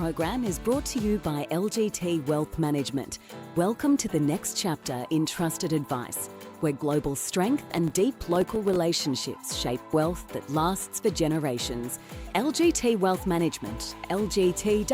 program is brought to you by LGT Wealth Management. Welcome to the next chapter in trusted advice, where global strength and deep local relationships shape wealth that lasts for generations. LGT Wealth Management, lgtwm.com.au.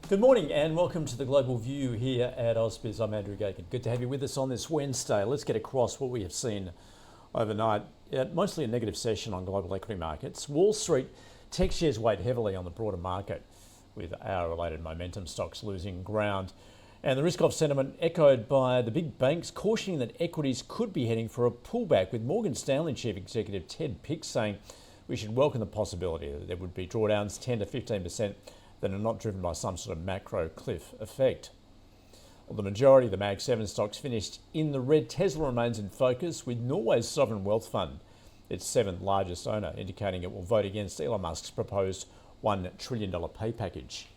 Good morning and welcome to the Global View here at AusBiz. I'm Andrew Gagan. Good to have you with us on this Wednesday. Let's get across what we have seen overnight. Mostly a negative session on global equity markets. Wall Street tech shares weighed heavily on the broader market, with hour-related momentum stocks losing ground. And the risk-off sentiment echoed by the big banks cautioning that equities could be heading for a pullback, with Morgan Stanley Chief Executive Ted Pick saying we should welcome the possibility that there would be drawdowns 10 to 15% that are not driven by some sort of macro cliff effect. Well, the majority of the Mag 7 stocks finished in the red. Tesla remains in focus, with Norway's sovereign wealth fund, its seventh largest owner, indicating it will vote against Elon Musk's proposed $1 trillion pay package.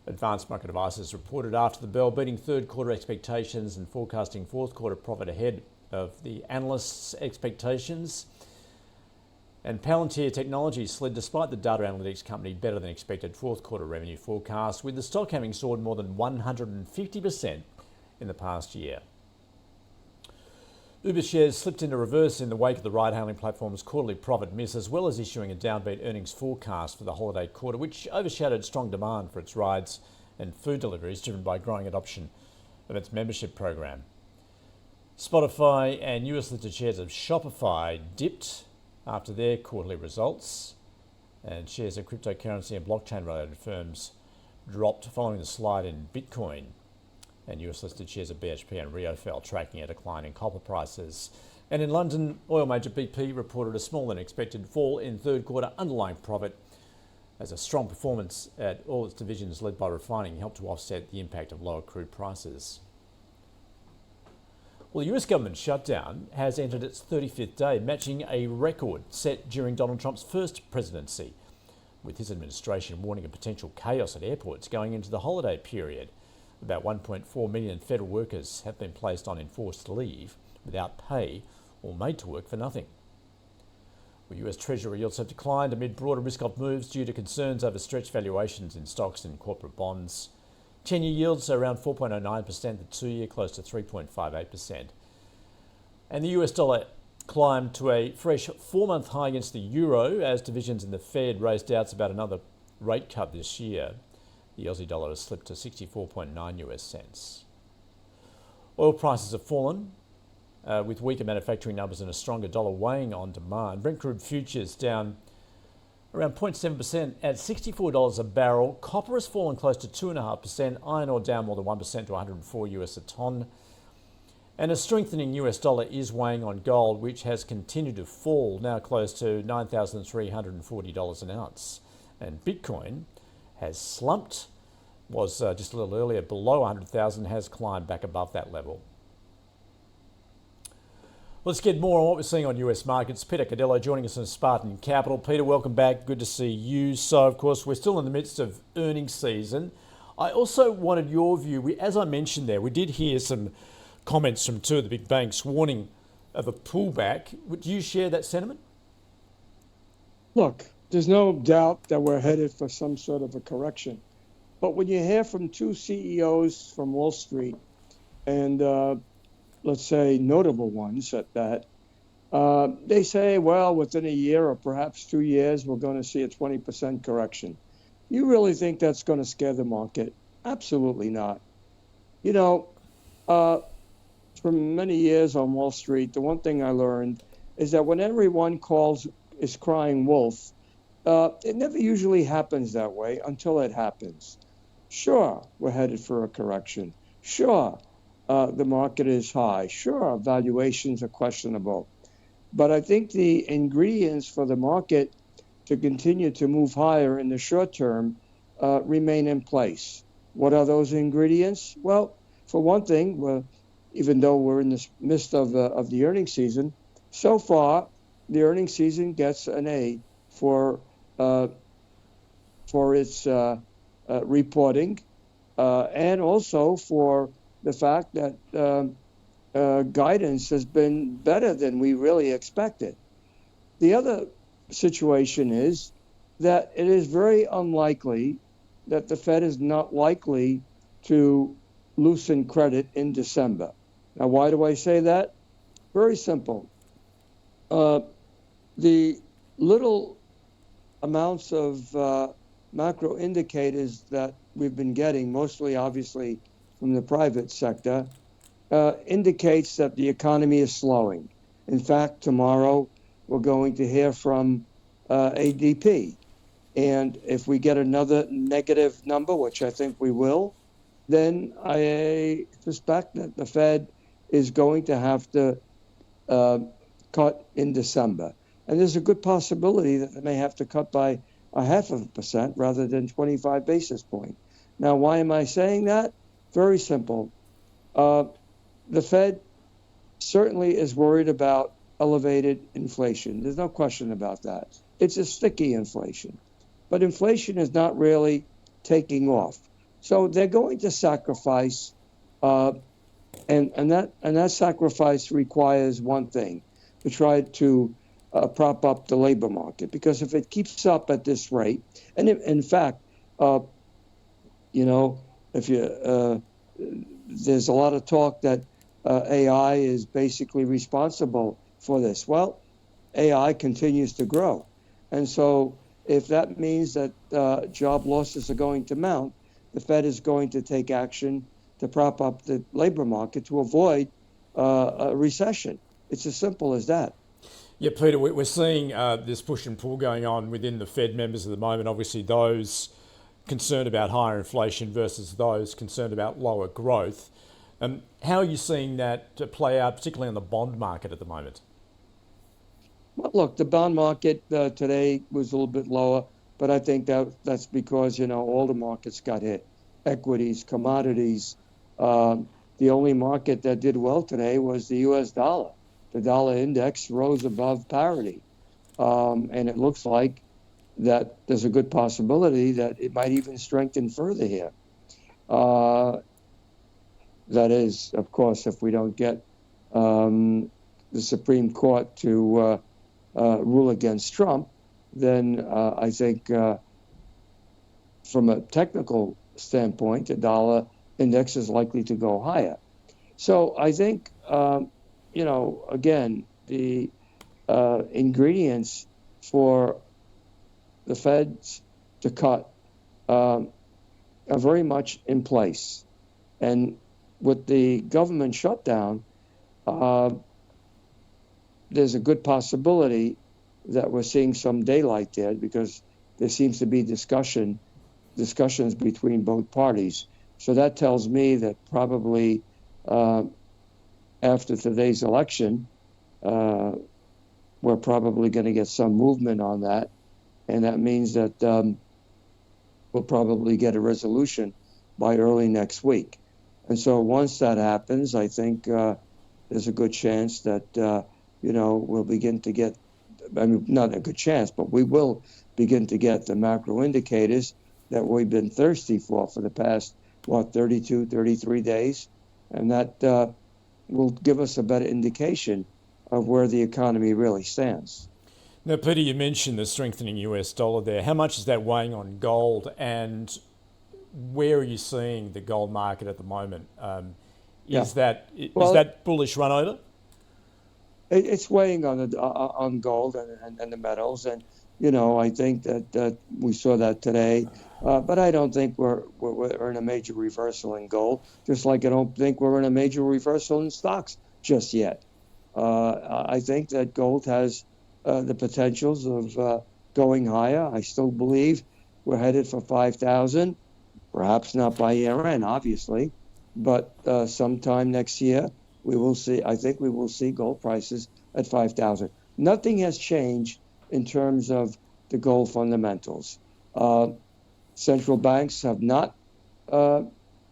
Advanced Market Devices reported after the bell, beating third quarter expectations and forecasting fourth quarter profit ahead of the analysts' expectations. And Palantir Technologies slid despite the data analytics company better than expected fourth quarter revenue forecast, with the stock having soared more than 150% in the past year. Uber shares slipped into reverse in the wake of the ride-hailing platform's quarterly profit miss, as well as issuing a downbeat earnings forecast for the holiday quarter, which overshadowed strong demand for its rides and food deliveries, driven by growing adoption of its membership program. Spotify and US-listed shares of Shopify dipped after their quarterly results, and shares of cryptocurrency and blockchain-related firms dropped following the slide in Bitcoin, and US-listed shares of BHP and Rio fell, tracking a decline in copper prices. And in London, oil major BP reported a smaller than expected fall in third quarter underlying profit, as a strong performance at all its divisions led by refining helped to offset the impact of lower crude prices. Well, the US government shutdown has entered its 35th day, matching a record set during Donald Trump's first presidency, with his administration warning of potential chaos at airports going into the holiday period. About 1.4 million federal workers have been placed on enforced leave without pay or made to work for nothing. Well, US Treasury yields have declined amid broader risk-off moves due to concerns over stretched valuations in stocks and corporate bonds. 10-year yields are around 4.09%, the 2-year close to 3.58%. And the US dollar climbed to a fresh 4-month high against the euro as divisions in the Fed raised doubts about another rate cut this year. The Aussie dollar has slipped to 64.9 US cents. Oil prices have fallen, with weaker manufacturing numbers and a stronger dollar weighing on demand. Brent crude futures down around 0.7% at $64 a barrel. Copper has fallen close to 2.5%. Iron ore down more than 1% to 104 US a tonne. And a strengthening US dollar is weighing on gold, which has continued to fall, now close to $9,340 an ounce. And Bitcoin has slumped, was just a little earlier below 100,000, has climbed back above that level. Let's get more on what we're seeing on US markets. Peter Cardillo joining us from Spartan Capital. Peter, welcome back. Good to see you. So, of course, we're still in the midst of earnings season. I also wanted your view. As I mentioned there, we did hear some comments from two of the big banks warning of a pullback. Would you share that sentiment? Look, there's no doubt that we're headed for some sort of a correction. But when you hear from two CEOs from Wall Street and let's say notable ones at that, they say, well, within a year or perhaps 2 years, we're going to see a 20% correction. You really think that's going to scare the market? Absolutely not. You know, for many years on Wall Street, the one thing I learned is that when everyone is crying wolf, it never usually happens that way until it happens. Sure, we're headed for a correction. Sure, the market is high. Sure, valuations are questionable. But I think the ingredients for the market to continue to move higher in the short term remain in place. What are those ingredients? Well, for one thing, even though we're in the midst of the earnings season, so far the earnings season gets an A for its reporting, and also for the fact that guidance has been better than we really expected. The other situation is that it is very unlikely that the Fed is not likely to loosen credit in December. Now, why do I say that? Very simple. The little amounts of macro indicators that we've been getting, mostly obviously from the private sector, indicates that the economy is slowing. In fact, tomorrow we're going to hear from ADP. And if we get another negative number, which I think we will, then I suspect that the Fed is going to have to cut in December. And there's a good possibility that they may have to cut by 0.5% rather than 25 basis points. Now, why am I saying that? Very simple. The Fed certainly is worried about elevated inflation. There's no question about that. It's a sticky inflation. But inflation is not really taking off. So they're going to sacrifice, and that sacrifice requires one thing, to try to prop up the labor market. Because if it keeps up at this rate, and in fact, if you there's a lot of talk that AI is basically responsible for this. Well, AI continues to grow. And so if that means that job losses are going to mount, the Fed is going to take action to prop up the labor market to avoid a recession. It's as simple as that. Yeah, Peter, we're seeing this push and pull going on within the Fed members at the moment. Obviously, those concerned about higher inflation versus those concerned about lower growth. How are you seeing that play out, particularly on the bond market at the moment? Well, look, the bond market today was a little bit lower, but I think that's because, all the markets got hit. Equities, commodities. The only market that did well today was the U.S. dollar. The dollar index rose above parity. And it looks like that there's a good possibility that it might even strengthen further here. That is, of course, if we don't get the Supreme Court to rule against Trump, then I think from a technical standpoint, the dollar index is likely to go higher. So I think, again, the ingredients for the Feds to cut are very much in place. And with the government shutdown, there's a good possibility that we're seeing some daylight there because there seems to be discussions between both parties. So that tells me that probably after today's election, we're probably going to get some movement on that. And that means that we'll probably get a resolution by early next week. And so once that happens, I think there's a good chance that, we'll begin to get, not a good chance, but we will begin to get the macro indicators that we've been thirsty for the past, 32, 33 days. And that will give us a better indication of where the economy really stands. Now, Peter, you mentioned the strengthening US dollar there. How much is that weighing on gold, and where are you seeing the gold market at the moment? Is that bullish run over? It's weighing on gold and the metals, and I think that we saw that today. But I don't think we're in a major reversal in gold, just like I don't think we're in a major reversal in stocks just yet. I think that gold has the potentials of going higher. I still believe we're headed for 5,000, perhaps not by year end, obviously, but sometime next year we will see. I think we will see gold prices at 5,000. Nothing has changed in terms of the gold fundamentals. Central banks have not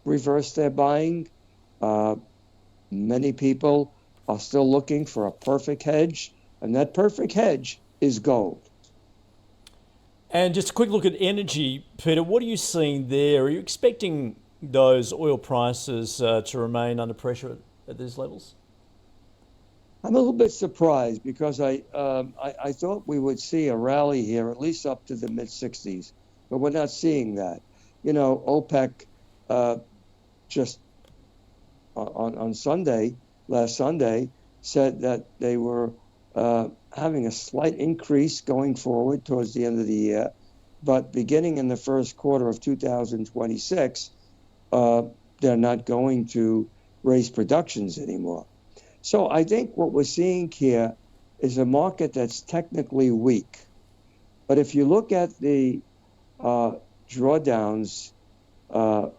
reversed their buying. Many people are still looking for a perfect hedge, and that perfect hedge is gold. And just a quick look at energy, Peter. What are you seeing there? Are you expecting those oil prices to remain under pressure at these levels? I'm a little bit surprised because I thought we would see a rally here, at least up to the mid-60s, but we're not seeing that. You know, OPEC just on Sunday, last Sunday, said that they were having a slight increase going forward towards the end of the year, but beginning in the first quarter of 2026, they're not going to raise productions anymore. So I think what we're seeing here is a market that's technically weak. But if you look at the drawdowns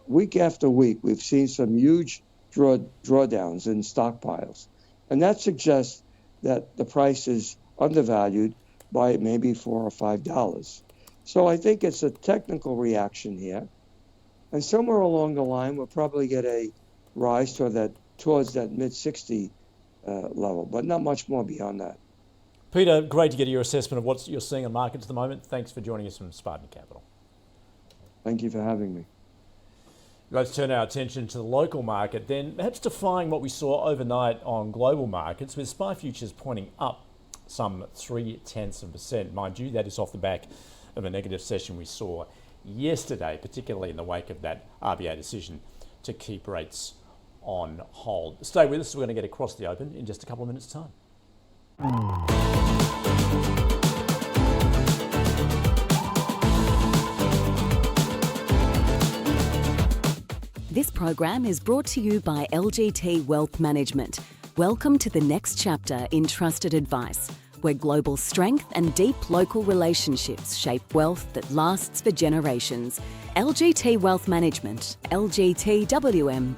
week after week, we've seen some huge drawdowns in stockpiles. And that suggests that the price is undervalued by maybe $4 or $5. So I think it's a technical reaction here. And somewhere along the line, we'll probably get a rise towards that mid-60 level, but not much more beyond that. Peter, great to get your assessment of what you're seeing in markets at the moment. Thanks for joining us from Spartan Capital. Thank you for having me. Let's turn our attention to the local market then, perhaps defying what we saw overnight on global markets, with SPI futures pointing up some 0.3%. Mind you, that is off the back of a negative session we saw yesterday, particularly in the wake of that RBA decision to keep rates on hold. Stay with us, we're going to get across the open in just a couple of minutes' time. This program is brought to you by LGT Wealth Management. Welcome to the next chapter in trusted advice, where global strength and deep local relationships shape wealth that lasts for generations. LGT Wealth Management, lgtwm.com.au.